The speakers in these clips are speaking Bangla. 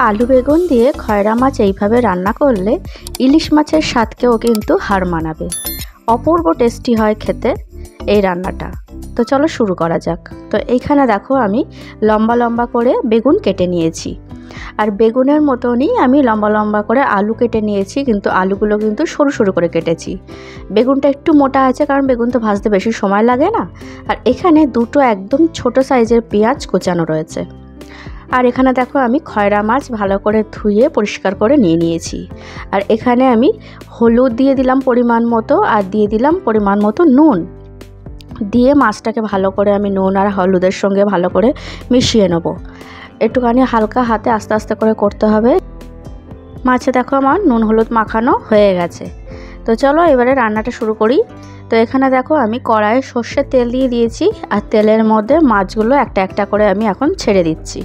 আলু বেগুন দিয়ে খয়রা মাছ এইভাবে রান্না করলে ইলিশ মাছের স্বাদকেও কিন্তু হার মানাবে। অপূর্ব টেস্টি হয় খেতে এই রান্নাটা। তো চলো শুরু করা যাক। তো এইখানে দেখো আমি লম্বা লম্বা করে বেগুন কেটে নিয়েছি, আর বেগুনের মতনই আমি লম্বা লম্বা করে আলু কেটে নিয়েছি, কিন্তু আলুগুলো কিন্তু সরু সরু করে কেটেছি। বেগুনটা একটু মোটা আছে কারণ বেগুন তো ভাজতে বেশি সময় লাগে না। আর এখানে দুটো একদম ছোট সাইজের পেঁয়াজ কোচানো রয়েছে। আর এখানে দেখো আমি খয়রা মাছ ভালো করে ধুয়ে পরিষ্কার করে নিয়ে নিয়েছি। আর এখানে আমি হলুদ দিয়ে দিলাম পরিমাণ মতো, আর দিয়ে দিলাম পরিমাণ মতো নুন। দিয়ে মাছটাকে ভালো করে আমি নুন আর হলুদের সঙ্গে ভালো করে মিশিয়ে নেব। একটুখানি হালকা হাতে আস্তে আস্তে করে করতে হবে। মাছে দেখো আমার নুন হলুদ মাখানো হয়ে গেছে। তো চলো এবারে রান্নাটা শুরু করি। তো এখানে দেখো আমি কড়াইয়ে সর্ষের তেল দিয়ে দিয়েছি, আর তেলের মধ্যে মাছগুলো একটা একটা করে আমি এখন ছেড়ে দিচ্ছি।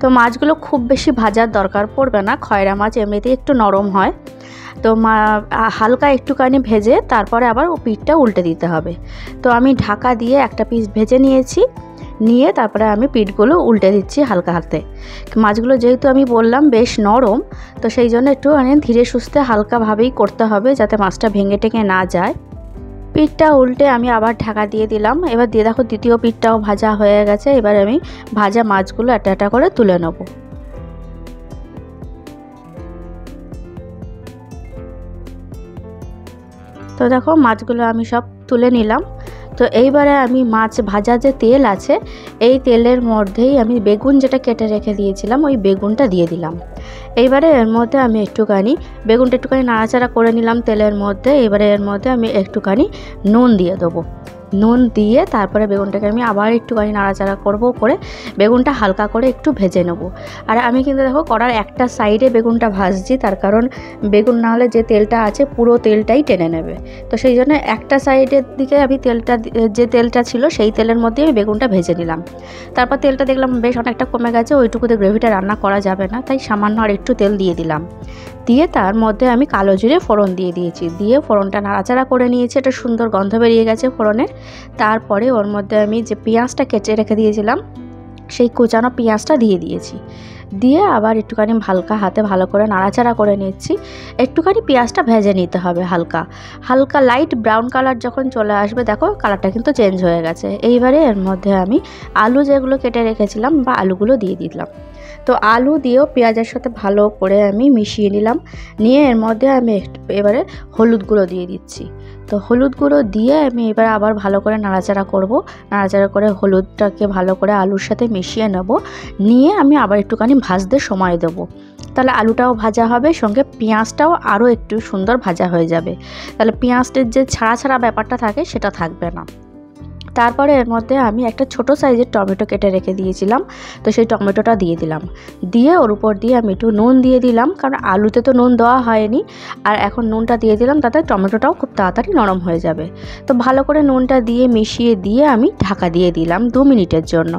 তো মাছগুলো খুব বেশি ভাজার দরকার পড়বে না, খয়রা মাছ এমনিতেই একটু নরম হয়। তো হালকা একটুখানি ভেজে তারপরে আবার পিঠটা উল্টে দিতে হবে। তো আমি ঢাকা দিয়ে একটা পিস ভেজে নিয়েছি, নিয়ে তারপরে আমি পিঠগুলো উল্টে দিচ্ছি হালকা হাতে। মাছগুলো যেহেতু আমি বললাম বেশ নরম, তো সেই জন্য একটু ধীরে সুস্থে হালকাভাবেই করতে হবে যাতে মাছটা ভেঙে টেঙে না যায়। পিঠটা উল্টে আমি আবার ঢাকা দিয়ে দিলাম। এবার দিয়ে দেখো দ্বিতীয় পিঠটাও ভাজা হয়ে গেছে। এবার আমি ভাজা মাছগুলো একটা একটা করে তুলে নেব। তো দেখো মাছগুলো আমি সব তুলে নিলাম। তো এইবারে আমি মাছ ভাজা যে তেল আছে, এই তেলের মধ্যেই আমি বেগুন যেটা কেটে রেখে দিয়েছিলাম ওই বেগুনটা দিয়ে দিলাম। এইবারে এর মধ্যে আমি বেগুনটা একটুখানি নাড়াচাড়া করে নিলাম তেলের মধ্যে। এবারে এর মধ্যে আমি একটুখানি নুন দিয়ে দেবো। নুন দিয়ে তারপরে বেগুনটাকে আমি আবার একটুখানি নাড়াচাড়া করে বেগুনটা হালকা করে একটু ভেজে নেব। আর আমি কিন্তু দেখো কড়ার একটা সাইডে বেগুনটা ভাজছি, তার কারণ বেগুন না হলে যে তেলটা আছে পুরো তেলটাই টেনে নেবে। তো সেই জন্য একটা সাইডের দিকে আমি যে তেলটা ছিল সেই তেলের মধ্যে আমি বেগুনটা ভেজে নিলাম। তারপর তেলটা দেখলাম বেশ অনেকটা কমে গেছে, ওইটুকুতে গ্রেভিটা রান্না করা যাবে না, তাই সামান্য আর একটু তেল দিয়ে দিলাম। দিয়ে তার মধ্যে আমি কালো জিরে ফোড়ন দিয়ে দিয়েছি। দিয়ে ফোড়নটা নাড়াচাড়া করে নিয়েছি, একটা সুন্দর গন্ধ বেরিয়ে গেছে ফোড়নের। তারপরে ওর মধ্যে আমি যে পেঁয়াজটা কেটে রেখে দিয়েছিলাম সেই কুচানো পেঁয়াজটা দিয়ে দিয়েছি। দিয়ে আবার একটুখানি হালকা হাতে ভালো করে নাড়াচাড়া করে নিচ্ছি। একটুখানি পেঁয়াজটা ভেজে নিতে হবে, হালকা লাইট ব্রাউন কালার যখন চলে আসবে, দেখো কালারটা কিন্তু চেঞ্জ হয়ে গেছে। এইবারে এর মধ্যে আমি আলু যেগুলো কেটে রেখেছিলাম বা আলুগুলো দিয়ে দিলাম। তো আলু দিয়েও পেঁয়াজের সাথে ভালো করে আমি মিশিয়ে নিলাম। নিয়ে এর মধ্যে আমি এবারে হলুদ গুঁড়ো দিয়ে দিচ্ছি। তো হলুদ গুঁড়ো দিয়ে আমি এবার আবার ভালো করে নাড়াচাড়া করে হলুদটাকে ভালো করে আলুর সাথে মিশিয়ে নেব। নিয়ে আমি আবার একটুখানি ভাজতে সময় দেবো, তাহলে আলুটাও ভাজা হবে, সঙ্গে পেঁয়াজটাও আরও একটু সুন্দর ভাজা হয়ে যাবে। তাহলে পেঁয়াজটার যে ছাড়া ব্যাপারটা থাকে সেটা থাকবে না। তারপরে এর মধ্যে আমি একটা ছোট সাইজের টমেটো কেটে রেখে দিয়েছিলাম, তো সেই টমেটোটা দিয়ে দিলাম। দিয়ে ওর উপর দিয়ে আমি একটু নুন দিয়ে দিলাম, কারণ আলুতে তো নুন দেওয়া হয়নি। আর এখন নুনটা দিয়ে দিলাম, তাতে টমেটোটাও খুব তাড়াতাড়ি নরম হয়ে যাবে। তো ভালো করে নুনটা দিয়ে মিশিয়ে দিয়ে আমি ঢাকা দিয়ে দিলাম 2 মিনিটের জন্য।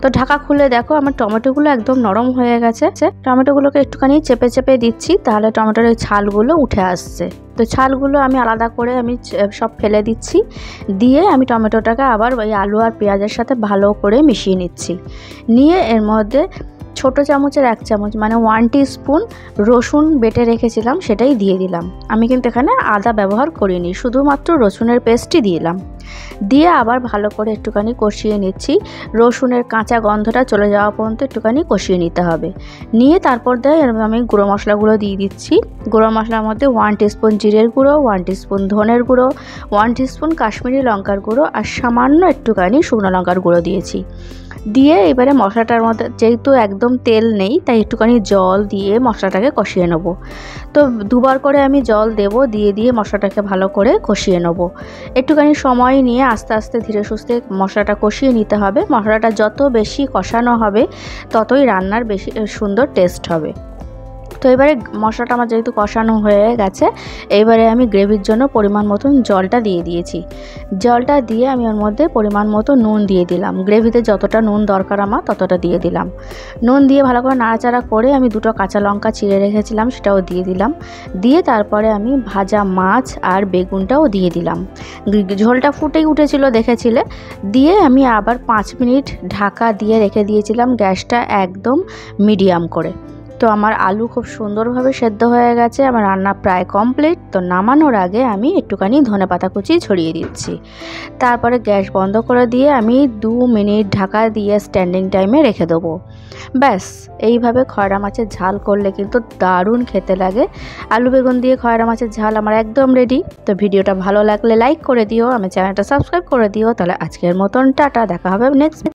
তো ঢাকা খুলে দেখো আমার টমেটোগুলো একদম নরম হয়ে গেছে। টমেটোগুলোকে একটুখানি চেপে চেপে দিচ্ছি, তাহলে টমেটোর ওই ছালগুলো উঠে আসছে। তো ছালগুলো আমি আলাদা করে আমি সব ফেলে দিচ্ছি। দিয়ে আমি টমেটোটাকে আবার ওই আলু আর পেঁয়াজের সাথে ভালো করে মিশিয়ে নিচ্ছি। নিয়ে এর মধ্যে ছোট চামচের 1 চামচ মানে 1 টিস্পুন রসুন বেটে রেখেছিলাম সেটাই দিয়ে দিলাম। আমি কিন্তু এখানে আদা ব্যবহার করিনি, শুধুমাত্র রসুনের পেস্টই দিলাম। দিয়ে আবার ভালো করে একটুখানি কষিয়ে নিচ্ছি। রসুনের কাঁচা গন্ধটা চলে যাওয়া পর্যন্ত একটুখানি কষিয়ে নিতে হবে। নিয়ে তারপর আমি গুঁড়ো মশলাগুলো দিয়ে দিচ্ছি। গুঁড়ো মশলার মধ্যে 1 টিস্পুন জিরের গুঁড়ো, 1 টিস্পুন ধনের গুঁড়ো, 1 টিস্পুন কাশ্মীরি লঙ্কার গুঁড়ো, আর সামান্য একটুখানি শুকনো লঙ্কার গুঁড়ো দিয়েছি। দিয়ে এবারে মশলাটার মধ্যে যেহেতু একদম তেল নেই, তাই একটুখানি জল দিয়ে মশলাটাকে কষিয়ে নেব। তো 2 বার করে আমি জল দেব, দিয়ে মশলাটাকে ভালো করে কষিয়ে নেব। একটুখানি সময় নিয়ে আস্তে আস্তে ধীরে সুস্থে মশলাটা কষিয়ে নিতে হবে। মশলাটা যত বেশি কষানো হবে ততই রান্নার বেশি সুন্দর টেস্ট হবে। তো এবারে মশলাটা আমার যেহেতু কষানো হয়ে গেছে, এইবারে আমি গ্রেভির জন্য পরিমাণ মতন জলটা দিয়ে দিয়েছি। জলটা দিয়ে আমি ওর মধ্যে পরিমাণ মতো নুন দিয়ে দিলাম। গ্রেভিতে যতটা নুন দরকার আমার ততটা দিয়ে দিলাম। নুন দিয়ে ভালো করে নাড়াচাড়া করে আমি 2টো কাঁচা লঙ্কা চিড়ে রেখেছিলাম সেটাও দিয়ে দিলাম। দিয়ে তারপরে আমি ভাজা মাছ আর বেগুনটাও দিয়ে দিলাম। ঝোলটা ফুটেই উঠেছিল দেখেছিলে। দিয়ে আমি আবার 5 মিনিট ঢাকা দিয়ে রেখে দিয়েছিলাম, গ্যাসটা একদম মিডিয়াম করে। তো আমার আলু খুব সুন্দরভাবে সেদ্ধ হয়ে গেছে, আমার রান্না প্রায় কমপ্লিট। তো নামানোর আগে আমি একটুখানি ধনেপাতা কুচি ছড়িয়ে দিচ্ছি। তারপরে গ্যাস বন্ধ করে দিয়ে আমি 2 মিনিট ঢাকা দিয়ে স্ট্যান্ডিং টাইমে রেখে দেবো। ব্যাস, এইভাবে খয়রা মাছের ঝাল করলে কিন্তু দারুণ খেতে লাগে। আলু বেগুন দিয়ে খয়রা মাছের ঝাল আমার একদম রেডি। তো ভিডিওটা ভালো লাগলে লাইক করে দিও, আমার চ্যানেলটা সাবস্ক্রাইব করে দিও। তাহলে আজকের মতন টাটা, দেখা হবে নেক্সট।